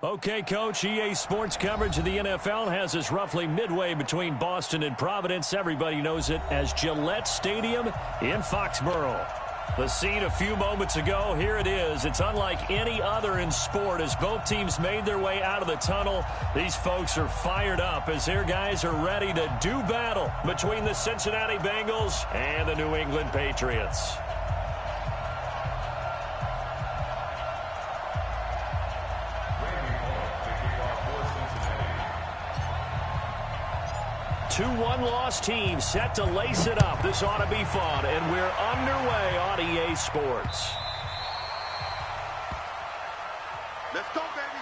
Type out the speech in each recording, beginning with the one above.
Okay, Coach, EA Sports coverage of the NFL has us roughly midway between Boston and Providence. Everybody knows it as Gillette Stadium in Foxborough. The scene a few moments ago, here it is. It's unlike any other in sport as both teams made their way out of the tunnel. These folks are fired up as their guys are ready to do battle between the Cincinnati Bengals and the New England Patriots. 2-1 loss team set to lace it up. This ought to be fun, and we're underway on EA Sports. Let's go, baby.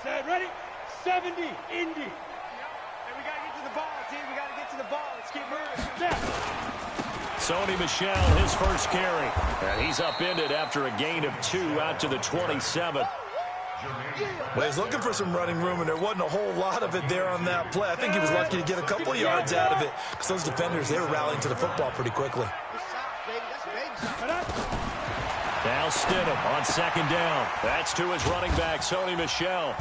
Set, ready? 70, Indy. And we got to get to the ball, team. We got to get to the ball. Let's keep moving. Set. Sony Michel, his first carry. And he's upended after a gain of 2 out to the 27. Well, he's looking for some running room, and there wasn't a whole lot of it there on that play. I think he was lucky to get a couple of yards out of it because those defenders, they were rallying to the football pretty quickly. Now Stidham on second down. That's to his running back, Sony Michel.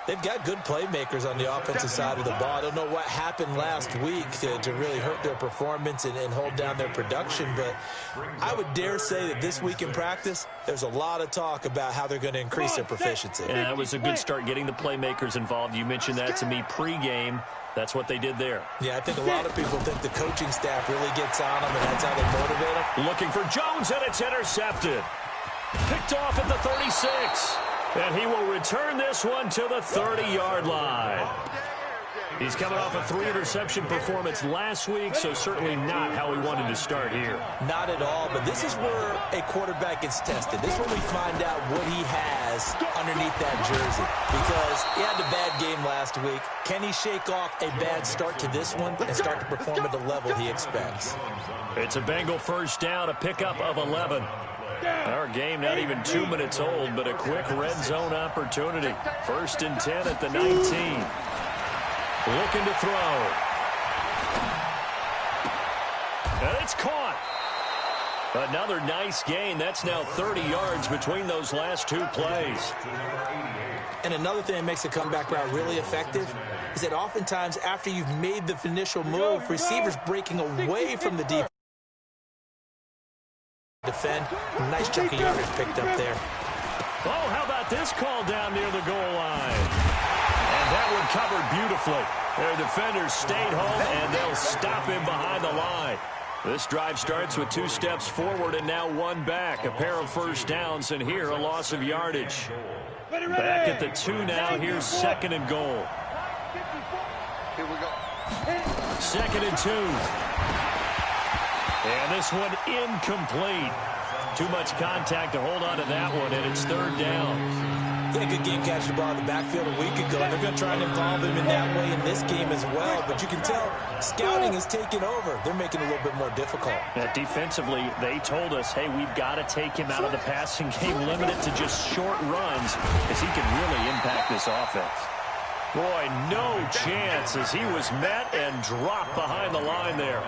They've got good playmakers on the offensive side of the ball. I don't know what happened last week to really hurt their performance and hold down their production, but I would dare say that this week in practice, there's a lot of talk about how they're going to increase their proficiency. Yeah, it was a good start getting the playmakers involved. You mentioned that to me pregame. That's what they did there. Yeah, I think a lot of people think the coaching staff really gets on them, and that's how they motivate them. Looking for Jones, and it's intercepted. Picked off at the 36. And he will return this one to the 30-yard line. He's coming off a 3-interception performance last week, so certainly not how he wanted to start here. Not at all, but this is where a quarterback gets tested. This is when we find out what he has underneath that jersey. Because he had a bad game last week. Can he shake off a bad start to this one and start to perform at the level he expects? It's a Bengal first down, a pickup of 11. Our game not even 2 minutes old, but a quick red zone opportunity. 1st and 10 at the 19. Looking to throw. And it's caught. Another nice gain. That's now 30 yards between those last 2 plays. And another thing that makes the comeback route really effective is that oftentimes after you've made the initial move, receivers breaking away from the defense. Defend. A nice chunk of yardage picked up there. Oh, how about this call down near the goal line? And that one covered beautifully. Their defenders stayed home, and they'll stop him behind the line. This drive starts with 2 steps forward and now 1 back. A pair of first downs, and here a loss of yardage. Back at the 2 now. Here's 2nd and goal. Here we go. 2nd and 2. And this one incomplete. Too much contact to hold on to that one, and it's 3rd down. Yeah, good game catching the ball in the backfield a week ago. They're going to try and involve him in that way in this game as well. But you can tell scouting is taking over. They're making it a little bit more difficult. Defensively, they told us, hey, we've got to take him out of the passing game, limit it to just short runs, as he can really impact this offense. Boy, no chance as he was met and dropped behind the line there.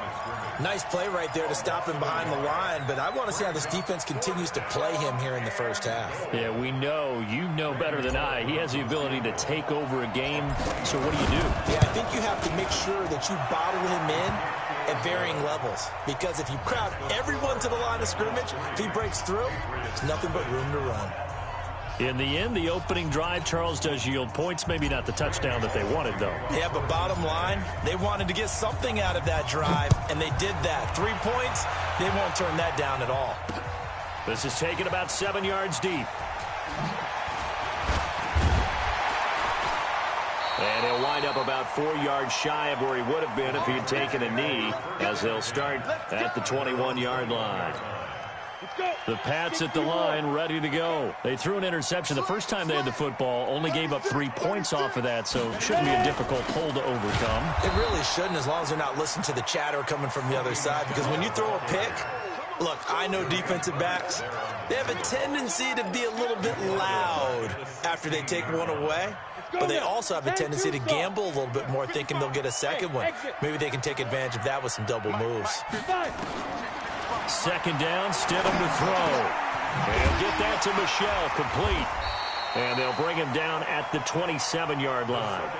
Nice play right there to stop him behind the line, but I want to see how this defense continues to play him here in the first half. Yeah, we know. You know better than I. He has the ability to take over a game, so what do you do? Yeah, I think you have to make sure that you bottle him in at varying levels, because if you crowd everyone to the line of scrimmage, if he breaks through, there's nothing but room to run. In the end, the opening drive, Charles, does yield points. Maybe not the touchdown that they wanted, though. Yeah, but bottom line, they wanted to get something out of that drive, and they did that. 3 points, they won't turn that down at all. This is taken about 7 yards deep. And he'll wind up about 4 yards shy of where he would have been if he had taken a knee, as they'll start at the 21-yard line. The Pats at the line, ready to go. They threw an interception the first time they had the football, only gave up 3 points off of that, so it shouldn't be a difficult hole to overcome. It really shouldn't, as long as they're not listening to the chatter coming from the other side, because when you throw a pick, look, I know defensive backs, They have a tendency to be a little bit loud after they take one away, but they also have a tendency to gamble a little bit more, thinking they'll get a second one. Maybe they can take advantage of that with some double moves. Second down, Stidham to throw. They'll get that to Michelle, complete. And they'll bring him down at the 27-yard line.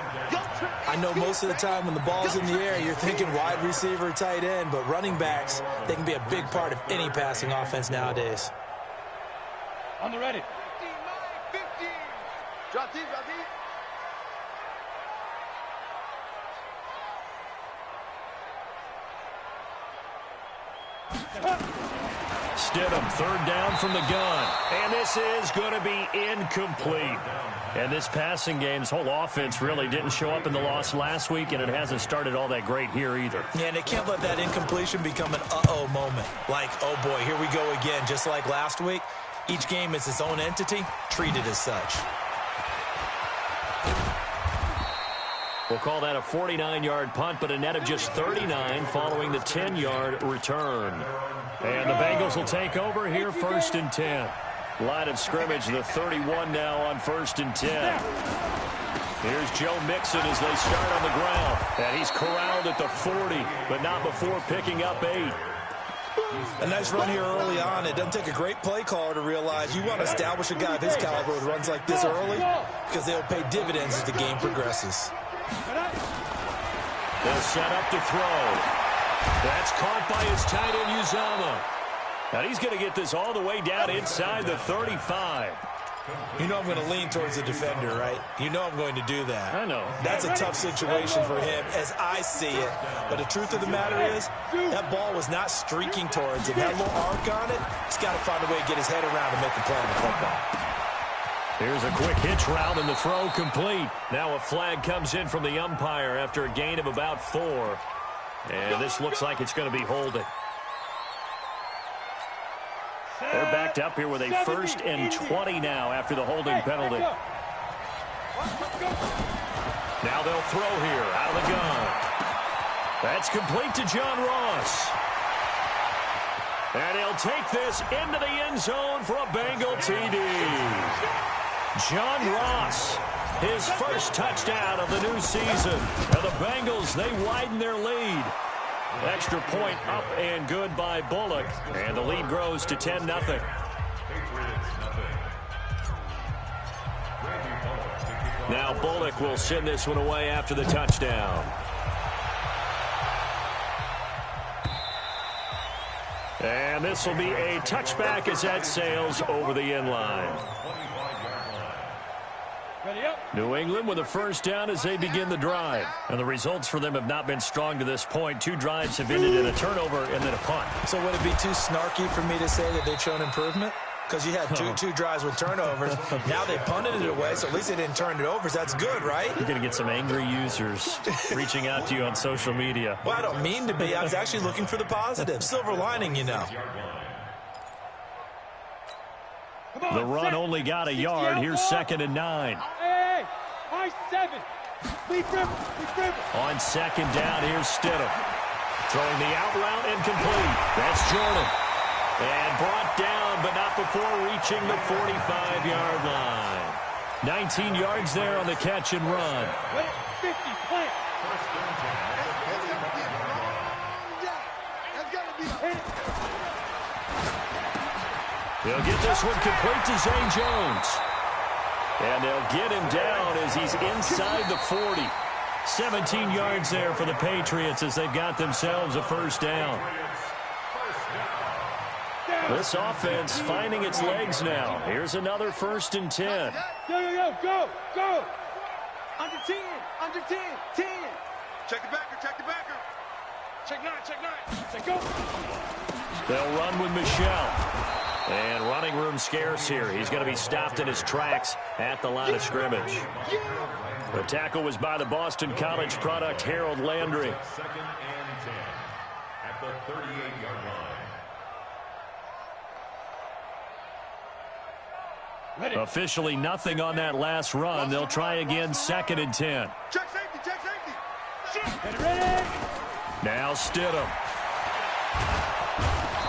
I know most of the time when the ball's in the air, you're thinking wide receiver, tight end, but running backs, they can be a big part of any passing offense nowadays. On the ready. 15. Drop deep, drop deep. Stidham, third down from the gun. And this is going to be incomplete. And this passing game's whole offense really didn't show up in the loss last week, and it hasn't started all that great here either. Yeah, and they can't let that incompletion become an uh-oh moment. Like, oh boy, here we go again, just like last week. Each game is its own entity, treated as such. We'll call that a 49-yard punt, but a net of just 39 following the 10-yard return. And the Bengals will take over here, 1st and 10. Line of scrimmage, the 31 now on 1st and 10. Here's Joe Mixon as they start on the ground. And he's corralled at the 40, but not before picking up 8. A nice run here early on. It doesn't take a great play caller to realize you want to establish a guy of his caliber who runs like this early, because they'll pay dividends as the game progresses. They'll set up to throw. That's caught by his tight end, Uzama. And he's going to get this all the way down inside the 35. You know I'm going to lean towards the defender, right? You know I'm going to do that. I know. That's a tough situation for him as I see it. But the truth of the matter is, that ball was not streaking towards him. That little arc on it, he's got to find a way to get his head around and make a play on the football. Here's a quick hitch route and the throw complete. Now a flag comes in from the umpire after a gain of about 4. And this looks like it's going to be holding. They're backed up here with a 1st and 20 now after the holding penalty. Now they'll throw here out of the gun. That's complete to John Ross. And he'll take this into the end zone for a Bengal TD. John Ross, his first touchdown of the new season. And the Bengals, they widen their lead. Extra point up and good by Bullock. And the lead grows to 10-0. Now Bullock will send this one away after the touchdown. And this will be a touchback as that sails over the end line. New England with a first down as they begin the drive. And the results for them have not been strong to this point. 2 drives have ended in a turnover and then a punt. So would it be too snarky for me to say that they've shown improvement? Because you had two drives with turnovers. Now they punted it away, so at least they didn't turn it over. So that's good, right? You're going to get some angry users reaching out to you on social media. Well, I don't mean to be. I was actually looking for the positive. Silver lining, you know. The run only got a yard. Here's 2nd and 9. Hey, high 7. On 2nd down, here's Stidham. Throwing the out route incomplete. That's Jordan. And brought down, but not before reaching the 45-yard line. 19 yards there on the catch and run. 50, plant. They'll get this one complete to Zane Jones. And they'll get him down as he's inside the 40. 17 yards there for the Patriots as they've got themselves a first down. This offense finding its legs now. Here's another 1st and 10. Go. Under 10, 10. Check the backer. Check 9. Say go. They'll run with Michelle. And running room scarce here. He's going to be stopped in his tracks at the line of scrimmage. The tackle was by the Boston College product, Harold Landry. 2nd and 10 at the 38-yard line. Officially nothing on that last run. They'll try again, 2nd and 10. Check safety. Ready. Now Stidham.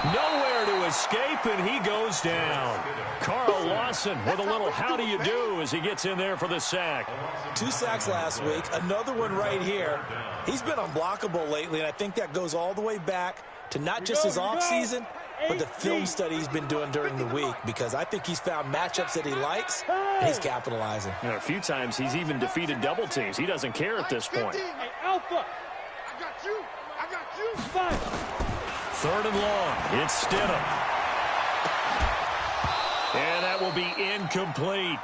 Nowhere to escape, and he goes down. Carl Lawson with a little how do you do as he gets in there for the sack. 2 sacks last week, another one right here. He's been unblockable lately, and I think that goes all the way back to not just his offseason, but the film study he's been doing during the week, because I think he's found matchups that he likes, and he's capitalizing. You know, a few times he's even defeated double teams. He doesn't care at this point. Hey, Alpha. I got you. I got you. 5. 3rd and long. It's Stidham. And that will be incomplete.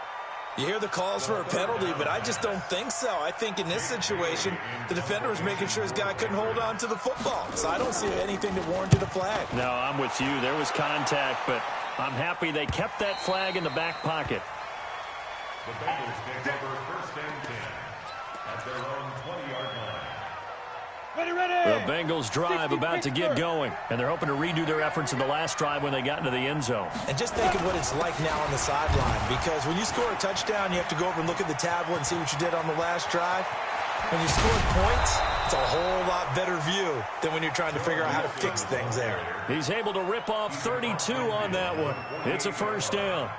You hear the calls for a penalty, but I just don't think so. I think in this situation, the defender was making sure his guy couldn't hold on to the football. So I don't see anything that warranted a flag. No, I'm with you. There was contact, but I'm happy they kept that flag in the back pocket. The Bengals take over 1st and 10 at their own 20-yard line. Ready. The Bengals drive about to get going, and they're hoping to redo their efforts in the last drive when they got into the end zone. And just think of what it's like now on the sideline, because when you score a touchdown, you have to go over and look at the tablet and see what you did on the last drive. When you score points, it's a whole lot better view than when you're trying to figure out how to fix things there. He's able to rip off 32 on that one. It's a 1st down.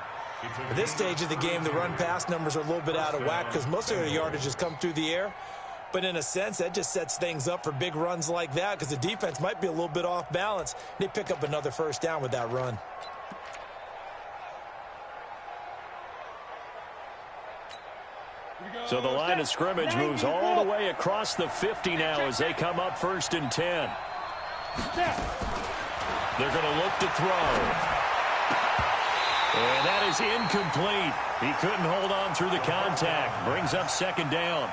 At this stage of the game, the run-pass numbers are a little bit out of whack because most of their yardage has come through the air. But in a sense, that just sets things up for big runs like that because the defense might be a little bit off balance. They pick up another 1st down with that run. So the line of scrimmage moves all the way across the 50 now as they come up 1st and 10. They're going to look to throw. And that is incomplete. He couldn't hold on through the contact. Brings up 2nd down.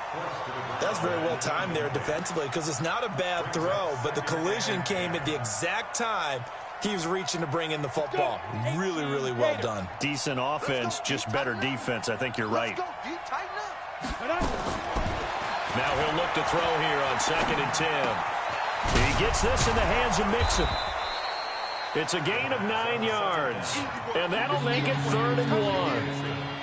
That's very well timed there defensively because it's not a bad throw, but the collision came at the exact time he was reaching to bring in the football. Really, really well done. Decent offense, just better defense. I think you're right. Now he'll look to throw here on 2nd and 10. He gets this in the hands of Mixon. It's a gain of 9 yards, and that'll make it 3rd and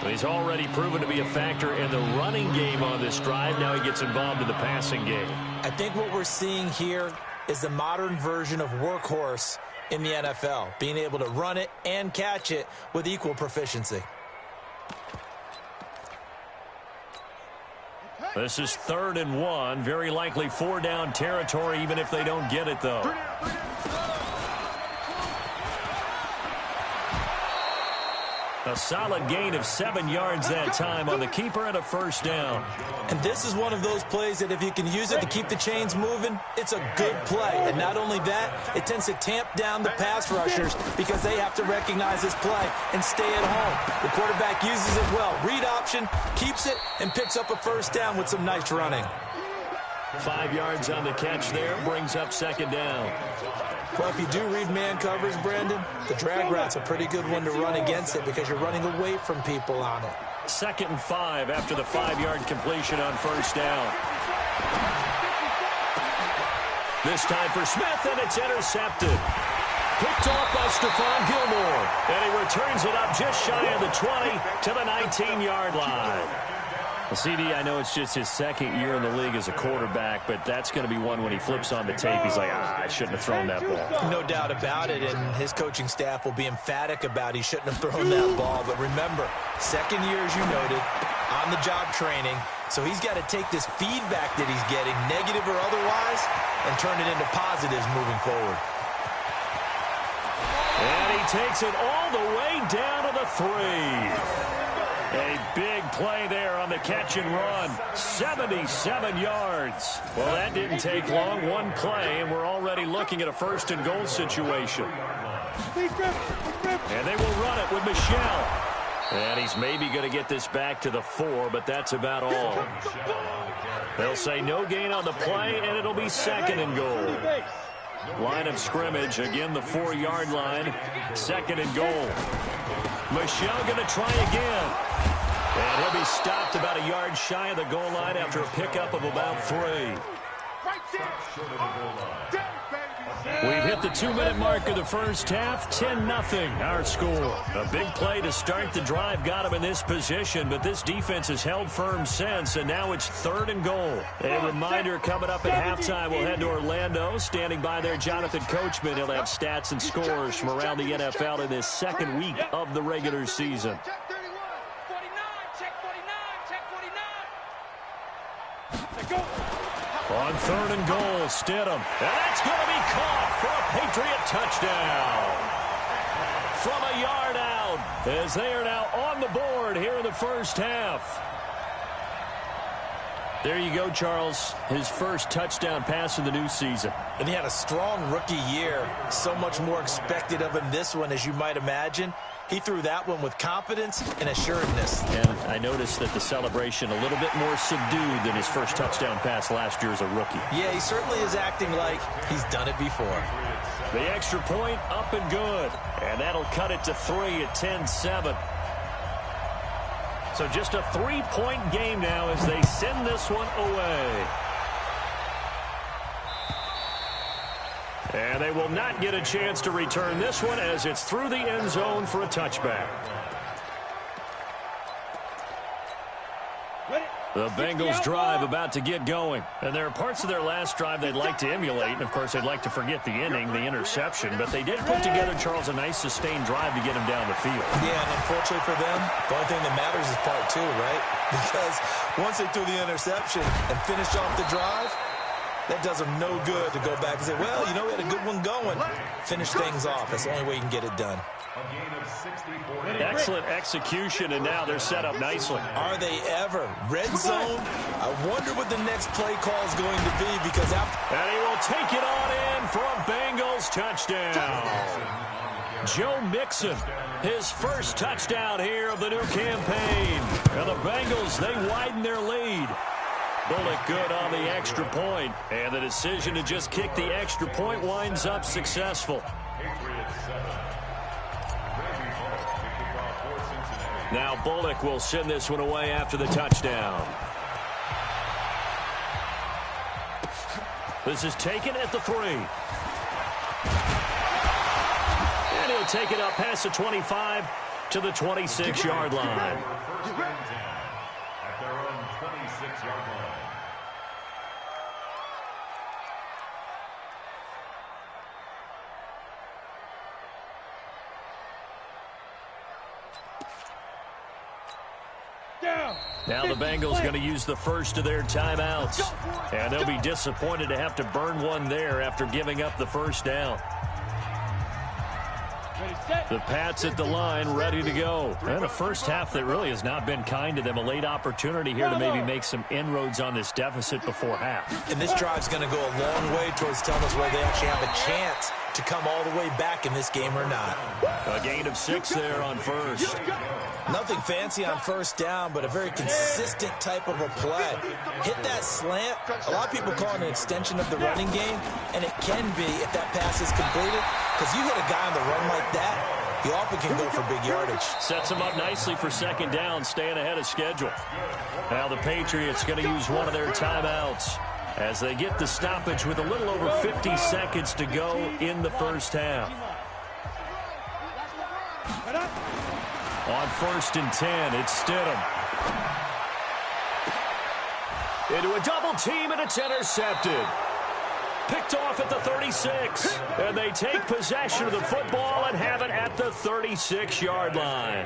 1. He's already proven to be a factor in the running game on this drive. Now he gets involved in the passing game. I think what we're seeing here is the modern version of workhorse in the NFL, being able to run it and catch it with equal proficiency. This is 3rd and 1, very likely 4-down territory, even if they don't get it, though. A solid gain of 7 yards that time on the keeper and a 1st down. And this is one of those plays that if you can use it to keep the chains moving, it's a good play. And not only that, it tends to tamp down the pass rushers because they have to recognize this play and stay at home. The quarterback uses it well. Read option, keeps it, and picks up a 1st down with some nice running. 5 yards on the catch there, brings up 2nd down. Well, if you do read man coverage, Brandon, the drag route's a pretty good one to run against it because you're running away from people on it. 2nd and 5 after the 5-yard completion on 1st down. This time for Smith, and it's intercepted. Picked off by Stephon Gilmore, and he returns it up just shy of the 20 to the 19-yard line. Well, CD, I know it's just his 2nd year in the league as a quarterback, but that's going to be one when he flips on the tape, he's like, I shouldn't have thrown that ball. No doubt about it, and his coaching staff will be emphatic about he shouldn't have thrown that ball. But remember, 2nd year, as you noted, on-the-job training, so he's got to take this feedback that he's getting, negative or otherwise, and turn it into positives moving forward. And he takes it all the way down to the 3. A big play there on the catch and run. 77 yards. Well, that didn't take long. One play, and we're already looking at a 1st and goal situation. And they will run it with Michelle. And he's maybe going to get this back to the 4, but that's about all. They'll say no gain on the play, and it'll be 2nd and goal. Line of scrimmage, again the 4-yard line. 2nd and goal. Michelle going to try again. And he'll be stopped about a yard shy of the goal line after a pickup of about 3. Right there. We've hit the 2-minute mark of the first half. 10-0 our score. A big play to start the drive got him in this position, but this defense has held firm since, and now it's 3rd and goal. A reminder coming up at halftime, we'll head to Orlando. Standing by there, Jonathan Coachman. He'll have stats and scores from around the NFL in this second week of the regular season. Check 31, 49, check 49, check 49. Let's go. On 3rd and goal, Stidham. And that's going to be caught for a Patriot touchdown. From a yard out, as they are now on the board here in the first half. There you go, Charles. His first touchdown pass in the new season. And he had a strong rookie year. So much more expected of him this one, as you might imagine. He threw that one with confidence and assuredness. And I noticed that the celebration a little bit more subdued than his first touchdown pass last year as a rookie. Yeah, he certainly is acting like he's done it before. The extra point up and good. And that'll cut it to 3 at 10-7. So just a 3-point game now as they send this one away. And they will not get a chance to return this one as it's through the end zone for a touchback. The Bengals drive about to get going. And there are parts of their last drive they'd like to emulate. And, of course, they'd like to forget the inning, the interception. But they did put together, Charles, a nice sustained drive to get him down the field. Yeah, and unfortunately for them, the only thing that matters is part 2, right? Because once they threw the interception and finished off the drive, that does them no good to go back and say, well, you know, we had a good one going. Finish things off. That's the only way you can get it done. Excellent execution, and now they're set up nicely. Are they ever? Red zone? I wonder what the next play call is going to be, because after... And he will take it on in for a Bengals touchdown. Joe Mixon, his first touchdown here of the new campaign. And the Bengals, they widen their lead. Bullock good on the extra point, and the decision to just kick the extra point winds up successful. Now Bullock will send this one away after the touchdown. This is taken at the 3. And he'll take it up past the 25 to the 26-yard line. At their own 26-yard line. Now the Bengals going to use the first of their timeouts. And they'll be disappointed to have to burn one there after giving up the first down. The Pats at the line, ready to go. And a first half that really has not been kind to them. A late opportunity here to maybe make some inroads on this deficit before half. And this drive's going to go a long way towards telling us whether they actually have a chance to come all the way back in this game or not. A gain of 6 there on first. Nothing fancy on first down, but a very consistent type of a play. Hit that slant. A lot of people call it an extension of the running game, and it can be if that pass is completed, because you hit a guy on the run like that, he often can go for big yardage. Sets him up nicely for second down, staying ahead of schedule. Now the Patriots going to use one of their timeouts as they get the stoppage with a little over 50 seconds to go in the first half. On 1st and 10, it's Stidham. Into a double team, and it's intercepted. Picked off at the 36. And they take possession of the football and have it at the 36-yard line.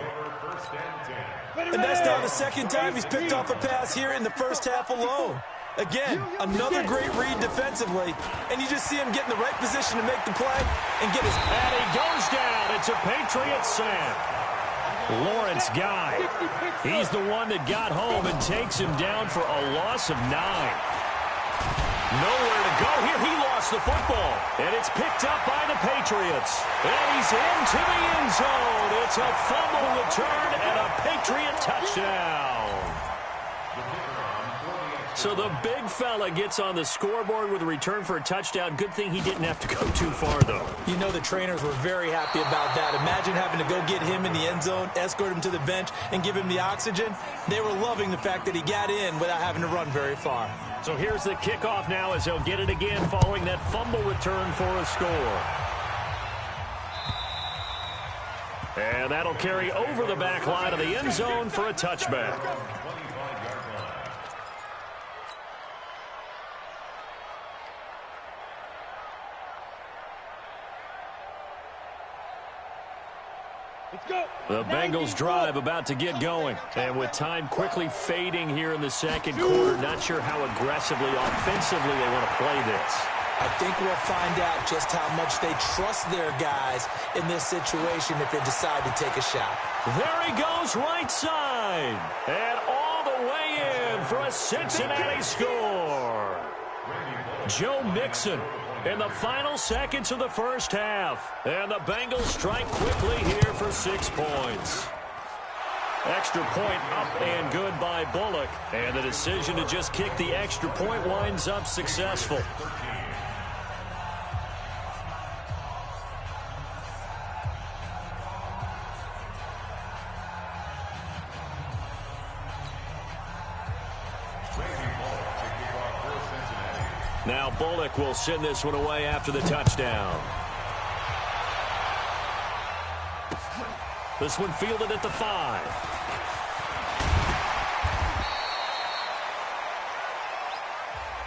And that's now the second time he's picked off a pass here in the first half alone. Again, another great read defensively, and you just see him get in the right position to make the play and get his... And he goes down. It's a Patriot sack. Lawrence Guy, he's the one that got home and takes him down for a loss of 9. Nowhere to go here. He lost the football, and it's picked up by the Patriots. And he's into the end zone. It's a fumble return and a Patriot touchdown. So the big fella gets on the scoreboard with a return for a touchdown. Good thing he didn't have to go too far, though. You know the trainers were very happy about that. Imagine having to go get him in the end zone, escort him to the bench, and give him the oxygen. They were loving the fact that he got in without having to run very far. So here's the kickoff now as they'll get it again following that fumble return for a score. And that'll carry over the back line of the end zone for a touchback. The Bengals drive about to get going. And with time quickly fading here in the second quarter, not sure how aggressively, offensively they want to play this. I think we'll find out just how much they trust their guys in this situation if they decide to take a shot. There he goes, right side. And all the way in for a Cincinnati score. Joe Mixon in the final seconds of the first half. And the Bengals strike quickly here for 6 points. Extra point up and good by Bullock. And the decision to just kick the extra point winds up successful. Now Bullock will send this one away after the touchdown. This one fielded at the 5.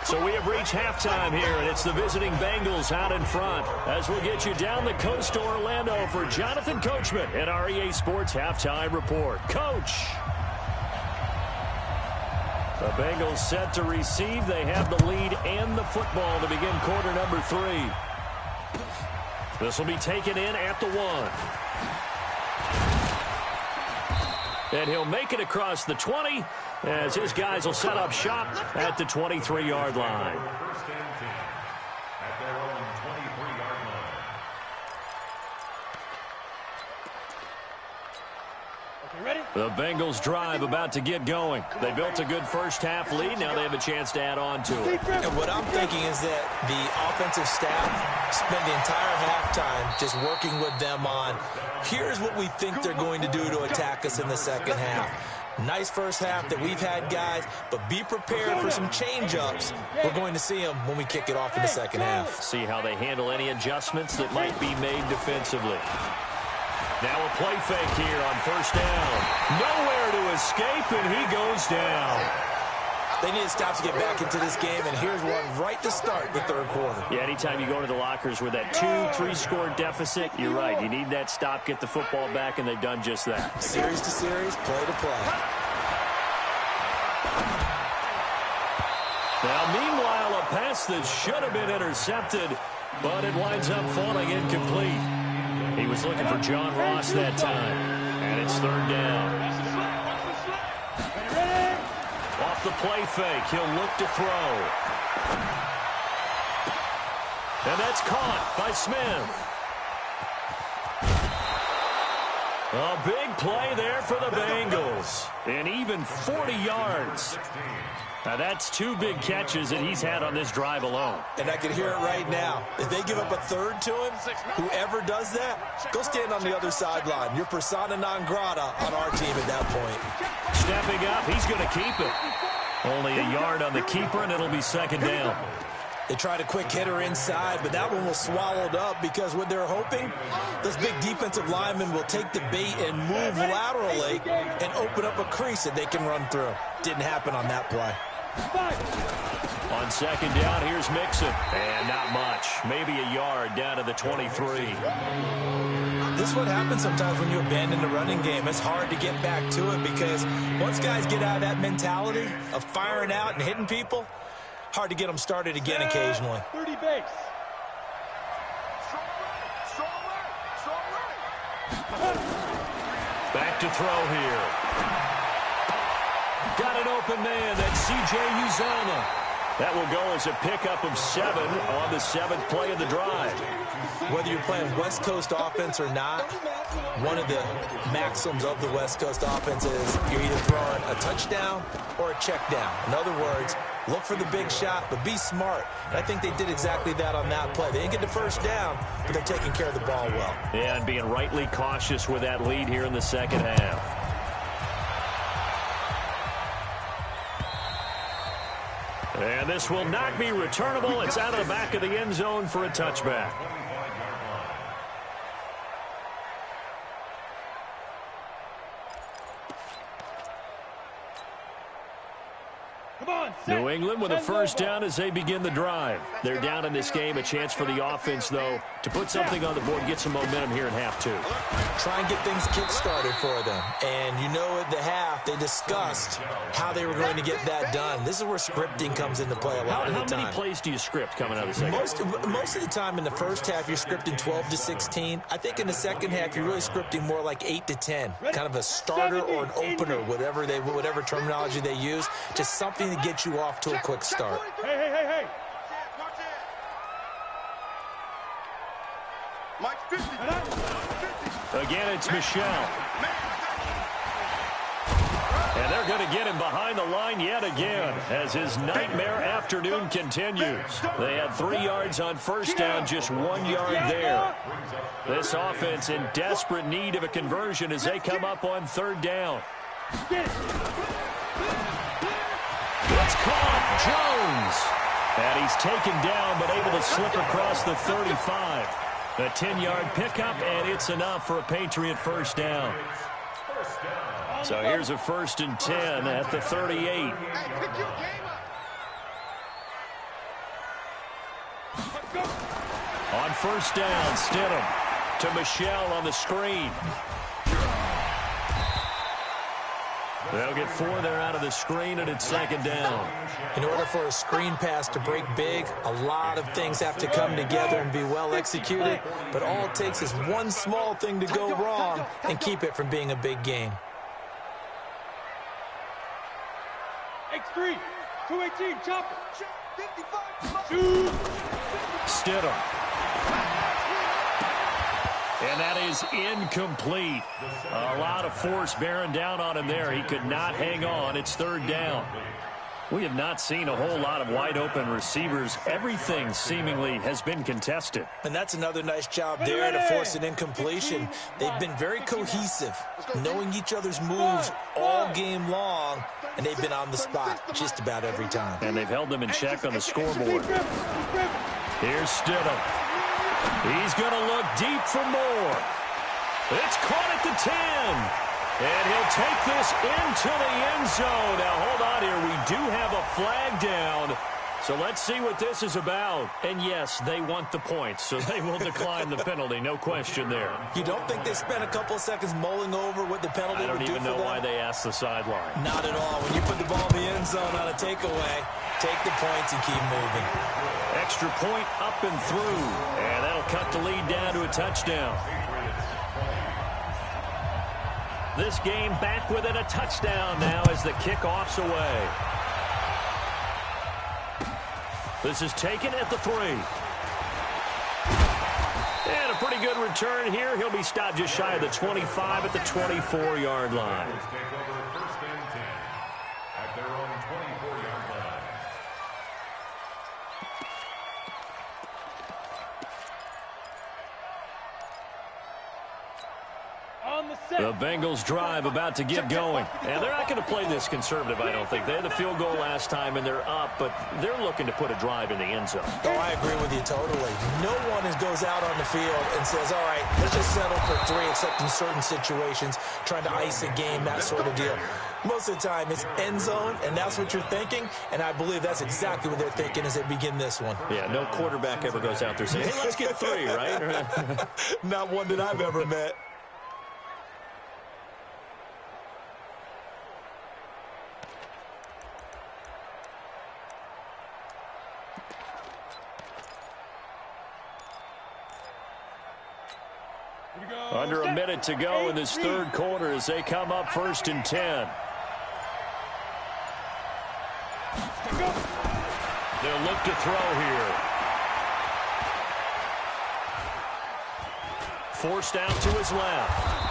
So we have reached halftime here, and it's the visiting Bengals out in front. As we'll get you down the coast to Orlando for Jonathan Coachman and our EA Sports Halftime Report. Coach. The Bengals set to receive. They have the lead and the football to begin quarter number 3. This will be taken in at the 1. And he'll make it across the 20 as his guys will set up shop at the 23-yard line. First and 10 at their own 23-yard line. The Bengals drive about to get going. They built a good first half lead. Now they have a chance to add on to it. And what I'm thinking is that the offensive staff spent the entire halftime just working with them on, here's what we think they're going to do to attack us in the second half. Nice first half that we've had, guys, but be prepared for some change-ups. We're going to see them when we kick it off in the second half. See how they handle any adjustments that might be made defensively. Now a play fake here on first down. Nowhere to escape, and he goes down. They need to stop to get back into this game, and here's one right to start the third quarter. Yeah, anytime you go into the lockers with that 2-3 score deficit, you're right. You need that stop, get the football back, and they've done just that. Series to series, play to play. Now, meanwhile, a pass that should have been intercepted, but it winds up falling incomplete. He was looking for John Ross that time, and it's third down. Off the play fake, he'll look to throw. And that's caught by Smith. A big play there for the Bengals. And even 40 yards. Now that's 2 big catches that he's had on this drive alone. And I can hear it right now. If they give up a third to him, whoever does that, go stand on the other sideline. You're persona non grata on our team at that point. Stepping up, he's going to keep it. Only a yard on the keeper, and it'll be second down. They tried a quick hitter inside, but that one was swallowed up because what they're hoping, those big defensive linemen will take the bait and move laterally and open up a crease that they can run through. Didn't happen on that play. On second down, here's Mixon. And not much. Maybe a yard down to the 23. This is what happens sometimes when you abandon the running game. It's hard to get back to it because once guys get out of that mentality of firing out and hitting people, hard to get them started again occasionally. 30 base. Back to throw here. Got an open man. That's C.J. Uzomah. That will go as a pickup of 7 on the 7th play of the drive. Whether you're playing West Coast offense or not, one of the maxims of the West Coast offense is you're either throwing a touchdown or a check down. In other words, look for the big shot, but be smart. And I think they did exactly that on that play. They didn't get the first down, but they're taking care of the ball well. Yeah, and being rightly cautious with that lead here in the second half. And this will not be returnable. It's out of the back of the end zone for a touchback. New England with a first down as they begin the drive. They're down in this game. A chance for the offense, though, to put something on the board, get some momentum here in half two. Try and get things kick-started for them. And you know at the half, they discussed how they were going to get that done. This is where scripting comes into play a lot of the time. How many plays do you script coming out of the second? Most of the time in the first half, you're scripting 12 to 16. I think in the second half, you're really scripting more like 8 to 10. Kind of a starter or an opener, whatever terminology they use. Just something to get you off to a quick start. Hey. Again, it's Michelle. And they're going to get him behind the line yet again as his nightmare afternoon continues. They had 3 yards on first down, just 1 yard there. This offense in desperate need of a conversion as they come up on third down. It's caught, Jones. And he's taken down, but able to slip across the 35. A 10-yard pickup, and it's enough for a Patriot first down. So here's a 1st and 10 at the 38. On first down, Stidham to Michelle on the screen. They'll get 4 there out of the screen, and it's 2nd down. In order for a screen pass to break big, a lot of things have to come together and be well executed. But all it takes is one small thing to go wrong and keep it from being a big game. X3, 218, chopper. 55. Stidham. And that is incomplete. A lot of force bearing down on him there. He could not hang on. It's 3rd down. We have not seen a whole lot of wide-open receivers. Everything seemingly has been contested. And that's another nice job there to force an incompletion. They've been very cohesive, knowing each other's moves all game long, and they've been on the spot just about every time. And they've held them in check on the scoreboard. Here's Stidham. He's going to look deep for more. It's caught at the 10. And he'll take this into the end zone. Now, hold on here. We do have a flag down. So let's see what this is about. And, yes, they want the points, so they will decline the penalty. No question there. You don't think they spent a couple of seconds mulling over what the penalty would do for them? I don't even know why they asked the sideline. Not at all. When you put the ball in the end zone on a takeaway, take the points and keep moving. Extra point up and through. And that'll cut the lead down to a touchdown. This game back within a touchdown now as the kickoff's away. This is taken at the 3. And a pretty good return here. He'll be stopped just shy of the 25 at the 24-yard line. At their own 24-yard line. The Bengals drive about to get going. And they're not going to play this conservative, I don't think. They had the field goal last time, and they're up, but they're looking to put a drive in the end zone. Oh, I agree with you totally. No one goes out on the field and says, all right, let's just settle for 3, except in certain situations, trying to ice a game, that sort of deal. Most of the time, it's end zone, and that's what you're thinking, and I believe that's exactly what they're thinking as they begin this one. Yeah, no quarterback ever goes out there saying, hey, let's get 3, right? Not one that I've ever met. Under a minute to go in this 3rd quarter as they come up 1st and 10. They'll look to throw here. Forced out to his left.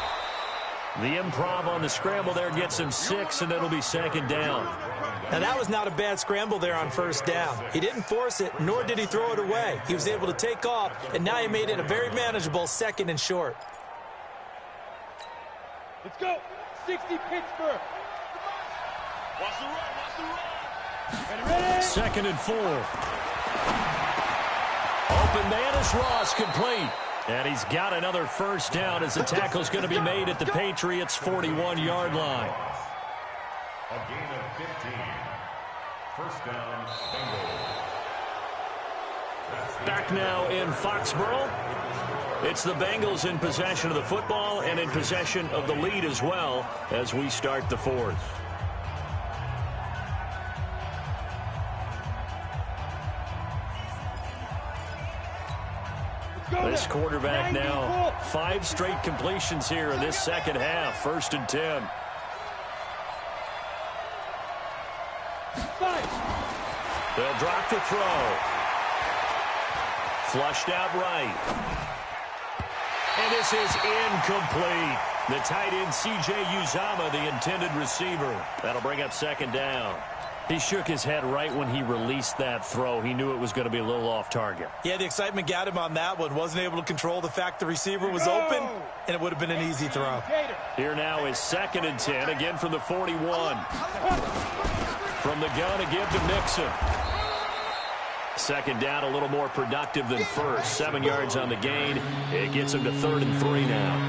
The improv on the scramble there gets him 6, and it'll be 2nd down. Now, that was not a bad scramble there on first down. He didn't force it, nor did he throw it away. He was able to take off, and now he made it a very manageable 2nd and short. Let's go. 60 Pittsburgh. Watch the run. 2nd and 4. Open man is Ross, complete. And he's got another first down as the tackle's going to be made at the Patriots' 41-yard line. A gain of 15. First down, Bengals. Back now in Foxborough. It's the Bengals in possession of the football and in possession of the lead as well as we start the fourth. This quarterback now 5 straight completions here in this second half. 1st and 10. They'll drop the throw. Flushed out right. And this is incomplete. The tight end, C.J. Uzama, the intended receiver. That'll bring up 2nd down. He shook his head right when he released that throw. He knew it was going to be a little off target. Yeah, the excitement got him on that one. Wasn't able to control the fact the receiver was open, and it would have been an easy throw. Here now is 2nd and 10, again from the 41. From the gun, a give to Mixon. 2nd down, a little more productive than first. 7 yards on the gain. It gets him to 3rd and 3 now.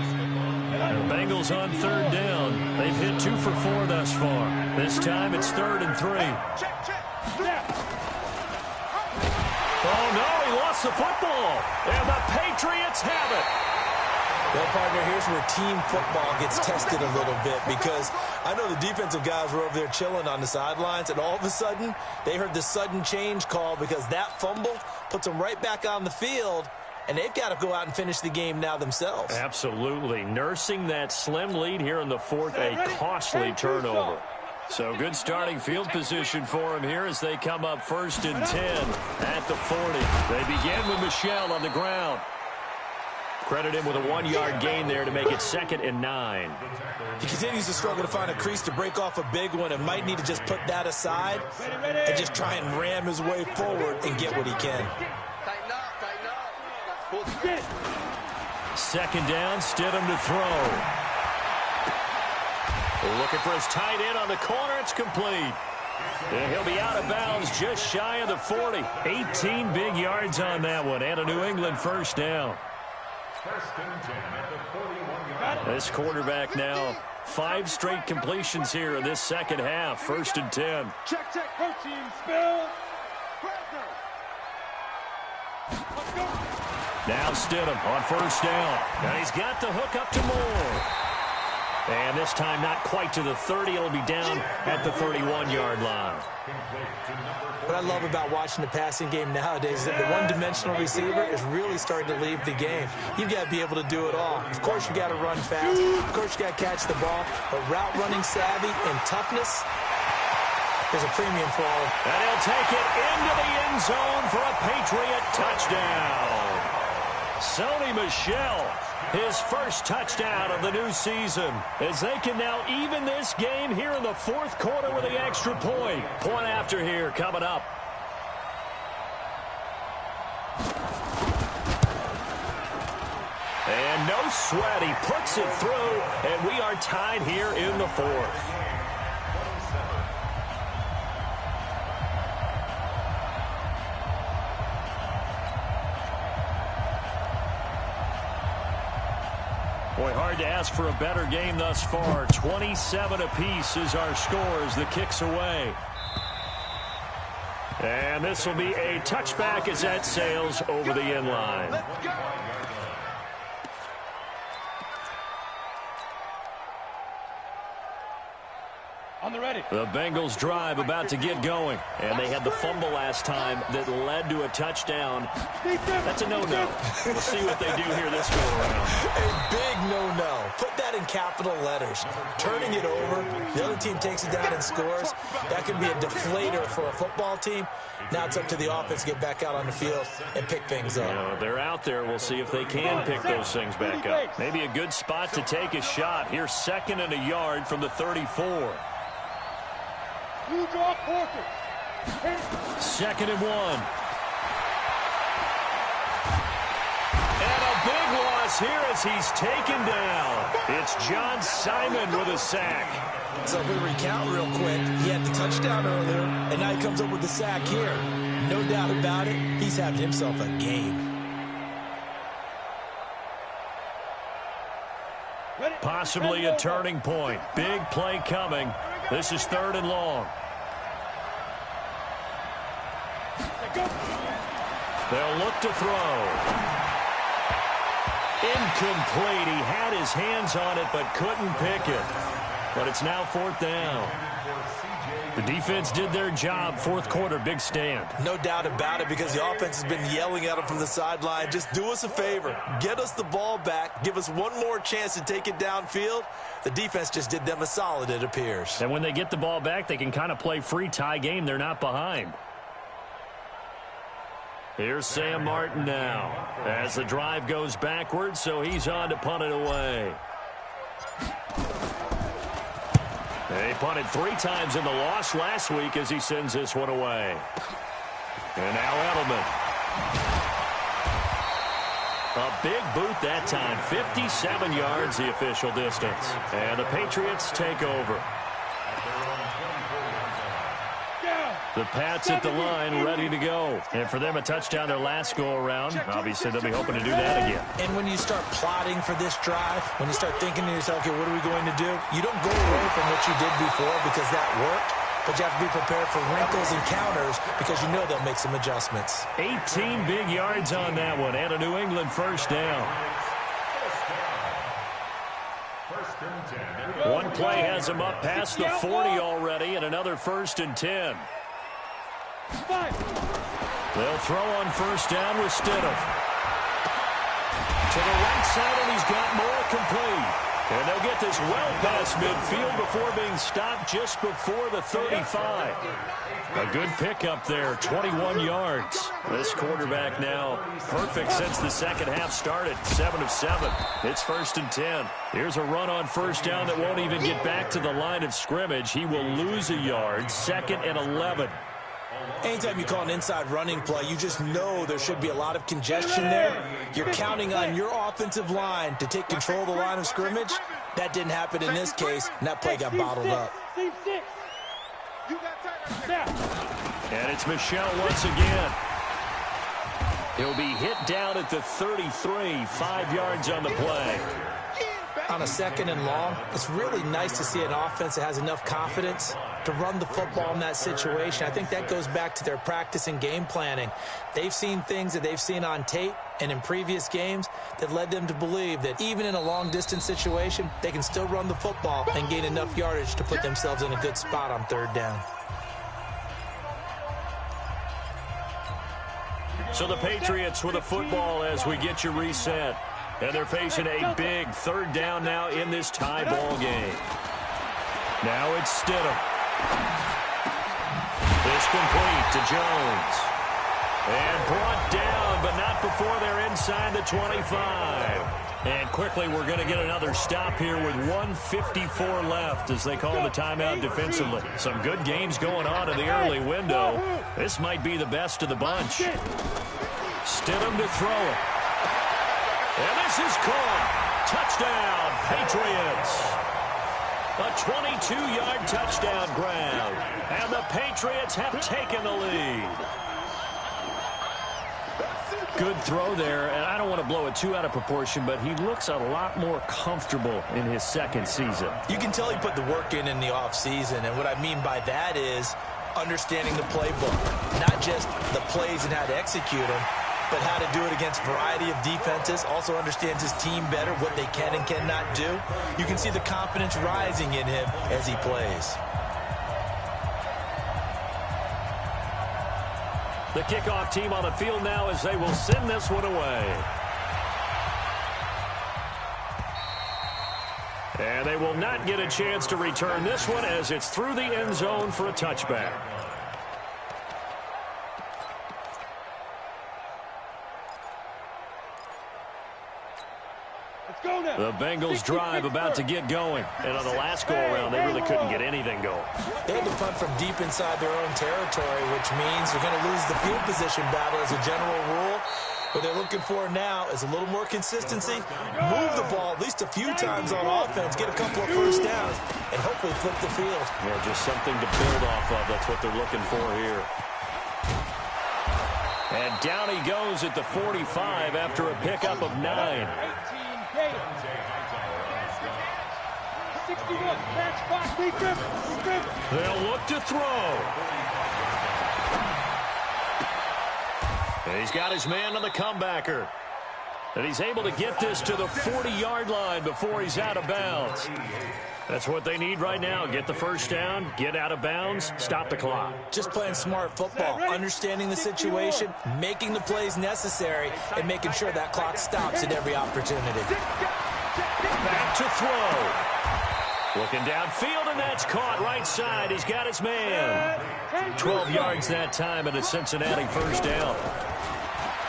The Bengals on 3rd down. They've hit 2 for 4 thus far. This time it's 3rd and 3. Oh, no, he lost the football. And the Patriots have it. Well, partner, here's where team football gets tested a little bit because I know the defensive guys were over there chilling on the sidelines, and all of a sudden they heard the sudden change call because that fumble puts them right back on the field, and they've got to go out and finish the game now themselves. Absolutely. Nursing that slim lead here in the fourth, a costly turnover. So good starting field position for him here as they come up 1st and 10 at the 40. They begin with Michelle on the ground. Credit him with a 1-yard gain there to make it 2nd and 9. He continues to struggle to find a crease to break off a big one and might need to just put that aside and just try and ram his way forward and get what he can. 2nd down, Stidham to throw. Looking for his tight end on the corner. It's complete. And he'll be out of bounds just shy of the 40. 18 big yards on that one and a New England first down. 1st and 10 at the 41-yard line. This quarterback now 5 straight completions here in this second half. 1st and 10. Check, check, protein spill. Now Stidham on 1st down. And he's got the hook up to Moore. And this time not quite to the 30. It'll be down at the 31-yard line. What I love about watching the passing game nowadays is that the one-dimensional receiver is really starting to leave the game. You've got to be able to do it all. Of course, you got to run fast. Of course, you got to catch the ball. But route running savvy and toughness, there's a premium for all. And he'll take it into the end zone for a Patriot touchdown. Sony Michel, his first touchdown of the new season, as they can now even this game here in the 4th quarter with the extra point. Point after here coming up. And no sweat, he puts it through, and we are tied here in the 4th. Boy, hard to ask for a better game thus far. 27 apiece is our score as the kick's away. And this will be a touchback as that sails over the end line. On the ready. The Bengals drive about to get going. And they had the fumble last time that led to a touchdown. That's a no-no. We'll see what they do here this go around. A big no-no. Put that in capital letters. Turning it over, the other team takes it down and scores. That can be a deflator for a football team. Now it's up to the offense to get back out on the field and pick things up. You know, they're out there. We'll see if they can pick those things back up. Maybe a good spot to take a shot. Here's 2nd and a yard from the 34. 2nd and 1. And a big loss loss here as he's taken down. It's John Simon with a sack. So if we recount real quick, he had the touchdown earlier, and now he comes up with the sack here. No doubt about it, he's having himself a game. Possibly a turning point. Big play coming. This is 3rd and long. They'll look to throw. Incomplete. He had his hands on it but couldn't pick it. But it's now 4th down. The defense did their job. 4th quarter, big stand. No doubt about it, because the offense has been yelling at him from the sideline. Just do us a favor. Get us the ball back. Give us one more chance to take it downfield. The defense just did them a solid, it appears. And when they get the ball back, they can kind of play free tie game. They're not behind. Here's Sam Martin now as the drive goes backwards, so he's on to punt it away. They punted 3 times in the loss last week as he sends this one away. And now Edelman. A big boot that time. 57 yards the official distance. And the Patriots take over. The Pats at the line ready to go. And for them, a touchdown their last go-around. Obviously, they'll be hoping to do that again. And when you start plotting for this drive, when you start thinking to yourself, okay, what are we going to do? You don't go away from what you did before because that worked, but you have to be prepared for wrinkles and counters because you know they'll make some adjustments. 18 big yards on that one and a New England 1st down. One play has him up past the 40 already and another 1st and 10. They'll throw on 1st down with Stidham. To the right side, and he's got more complete. And they'll get this well past midfield before being stopped just before the 35. A good pickup there, 21 yards. This quarterback now perfect since the second half started, 7 of 7. It's 1st and 10. Here's a run on 1st down that won't even get back to the line of scrimmage. He will lose a yard, 2nd and 11. Anytime you call an inside running play, you just know there should be a lot of congestion there. You're counting on your offensive line to take control of the line of scrimmage. That didn't happen in this case, and that play got bottled up. And it's Michel once again. He'll be hit down at the 33, 5 yards on the play. On a 2nd and long, it's really nice to see an offense that has enough confidence to run the football in that situation. I think that goes back to their practice and game planning. They've seen things that they've seen on tape and in previous games that led them to believe that even in a long-distance situation, they can still run the football and gain enough yardage to put themselves in a good spot on 3rd down. So the Patriots with a football as we get you reset. And they're facing a big 3rd down now in this tie ball game. Now it's Stidham. It's complete to Jones. And brought down, but not before they're inside the 25. And quickly we're going to get another stop here with 1:54 left as they call the timeout defensively. Some good games going on in the early window. This might be the best of the bunch. Stidham to throw it. And this is caught. Touchdown, Patriots. A 22-yard touchdown grab. And the Patriots have taken the lead. Good throw there, and I don't want to blow it too out of proportion, but he looks a lot more comfortable in his 2nd season. You can tell he put the work in the offseason, and what I mean by that is understanding the playbook. Not just the plays and how to execute them, but how to do it against a variety of defenses. Also understands his team better, what they can and cannot do. You can see the confidence rising in him as he plays. The kickoff team on the field now as they will send this one away. And they will not get a chance to return this one as it's through the end zone for a touchback. The Bengals drive about to get going. And on the last go-around, they really couldn't get anything going. They had to punt from deep inside their own territory, which means they're going to lose the field position battle as a general rule. What they're looking for now is a little more consistency, move the ball at least a few times on offense, get a couple of first downs, and hopefully flip the field. Yeah, just something to build off of. That's what they're looking for here. And down he goes at the 45 after a pickup of 9. 18 game. 61. Match clock. Lee Griffin. They'll look to throw. And he's got his man on the comebacker. And he's able to get this to the 40-yard line before he's out of bounds. That's what they need right now. Get the first down, get out of bounds, stop the clock. Just playing smart football, understanding the situation, making the plays necessary, and making sure that clock stops at every opportunity. Back to throw. Looking downfield, and that's caught right side. He's got his man. 12 yards that time, and a Cincinnati first down.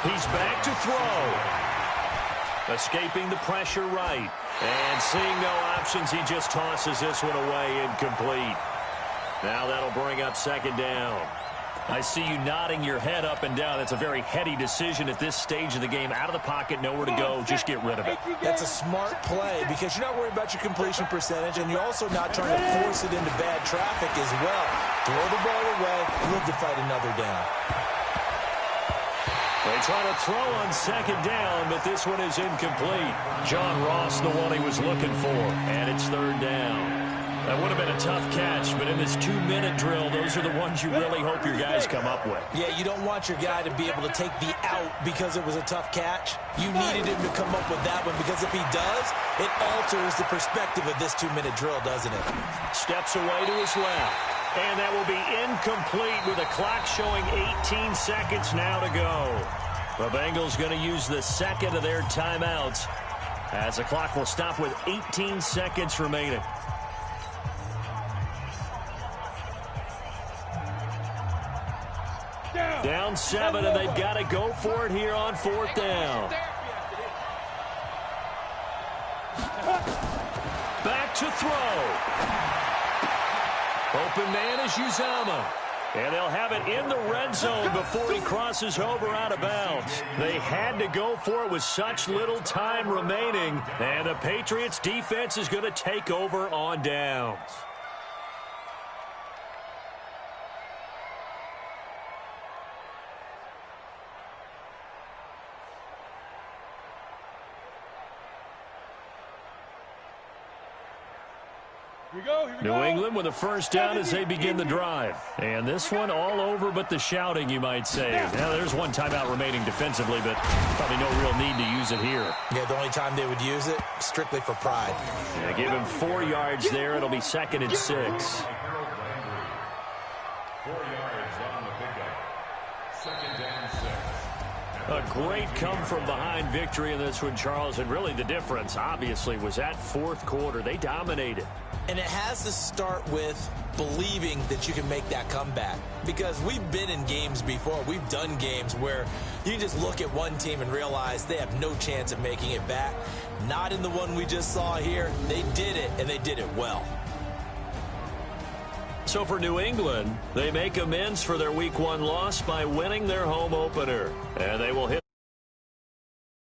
He's back to throw. Escaping the pressure right. And seeing no options, he just tosses this one away, incomplete. Now that'll bring up second down. I see you nodding your head up and down. That's a very heady decision at this stage of the game. Out of the pocket, nowhere to go. Just get rid of it. That's a smart play because you're not worried about your completion percentage, and you're also not trying to force it into bad traffic as well. Throw the ball away, live to fight another down. They try to throw on second down, but this one is incomplete. John Ross, the one he was looking for, and it's third down. That would have been a tough catch, but in this 2-minute drill, those are the ones you really hope your guys come up with. Yeah, you don't want your guy to be able to take the out because it was a tough catch. You needed him to come up with that one because if he does, it alters the perspective of this 2-minute drill, doesn't it? Steps away to his left. And that will be incomplete with a clock showing 18 seconds now to go. The Bengals going to use the second of their timeouts as the clock will stop with 18 seconds remaining. Down 7, and they've got to go for it here on fourth down. Back to throw. Open man is Uzama. And they'll have it in the red zone before he crosses over out of bounds. They had to go for it with such little time remaining. And the Patriots defense is going to take over on downs. New England with a first down as they begin the drive. And this one all over but the shouting, you might say. Now, there's one timeout remaining defensively, but probably no real need to use it here. Yeah, the only time they would use it, strictly for pride. Yeah, give him 4 yards there. It'll be 2nd and 6. 4 yards on the pickup. 2nd and 6. A great come-from-behind victory in this one, Charles. And really the difference, obviously, was that fourth quarter. They dominated. And it has to start with believing that you can make that comeback. Because we've been in games before. We've done games where you just look at one team and realize they have no chance of making it back. Not in the one we just saw here. They did it, and they did it well. So for New England, they make amends for their Week 1 loss by winning their home opener. And they will hit